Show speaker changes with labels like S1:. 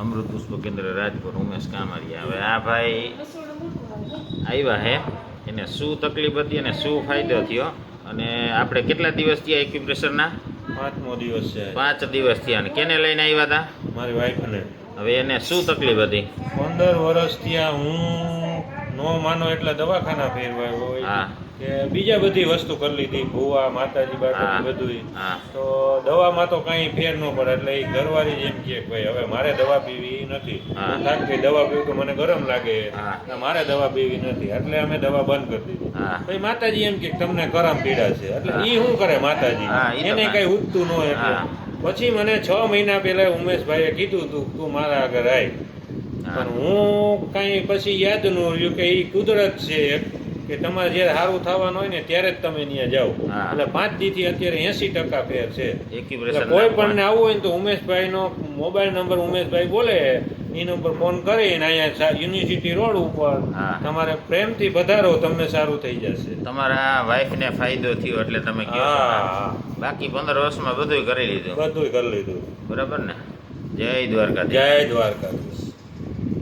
S1: અમૃત પુષ્પ કેન્દ્ર રાજકોટ ઉમેશ કામરિયા. હવે આ ભાઈ આવ્યા હે, એને શું તકલીફ હતી અને શું ફાયદો થયો, અને આપણે કેટલા દિવસ થયા એક્યુપ્રેશરના?
S2: 5મો દિવસ છે.
S1: 5 દિવસ થયા. અને કેને લઈને આવ્યા હતા?
S2: મારી વાઈફને.
S1: હવે એને શું તકલીફ હતી?
S2: 15 વર્ષ થયા હું નો માનો એટલે દવાખાના ફેરવાય હોય
S1: હા
S2: કે બીજા બધી વસ્તુ કરી લીધી, ભૂવા માતાજી
S1: હા.
S2: બાકી બધું.
S1: હા
S2: તો દવામાં તો કાંઈ ફેર ન પડે એટલે એ ઘરવાળી જ એમ કહે કે ભાઈ હવે મારે દવા પીવી નથી.
S1: હા.
S2: કારણ કે દવા પીવું તો મને ગરમ લાગે,
S1: હા.
S2: એટલે મારે દવા પીવી નથી, એટલે અમે દવા બંધ કરી દીધી.
S1: હા
S2: પછી માતાજી એમ કે તમને કરમ પીડા છે, એટલે
S1: હા.
S2: ઈ શું કરે માતાજી,
S1: હા, ઈ તો
S2: એને
S1: હા.
S2: કઈ ઉઠતું ન હોય.
S1: હા.
S2: પછી મને 6 મહિના પહેલા ઉમેશભાઈએ કીધું તું મારા આગળ આય,
S1: હા.
S2: પણ હું કઈ પછી યાદ ન રહ્યું કે ઈ કુદરત છે કે તમારે જ્યારે સારું થવાનું હોય ને ત્યારે જ તમે ત્યાં જાઓ.
S1: હા.
S2: એટલે 5 દીથી અત્યારે 80% ફેર છે.
S1: એક્યુપ્રેશર
S2: એટલે કોઈ પણ ને આવવું હોય ને તો ઉમેશભાઈનો મોબાઈલ નંબર ઉમેશભાઈ બોલે એ નંબર ફોન કરીને અહીંયા યુનિવર્સિટી રોડ ઉપર
S1: હા.
S2: તમારે પ્રેમથી પધારો, તમને સારું થઈ જશે.
S1: તમારા વાઈફને ફાયદો થયો એટલે તમે કહો છો.
S2: હા,
S1: બાકી 15 વર્ષમાં બધું કરી લીધું.
S2: બધું કરી લીધું.
S1: બરાબર ને? જય દ્વારકા.
S2: જય દ્વારકાધીશ.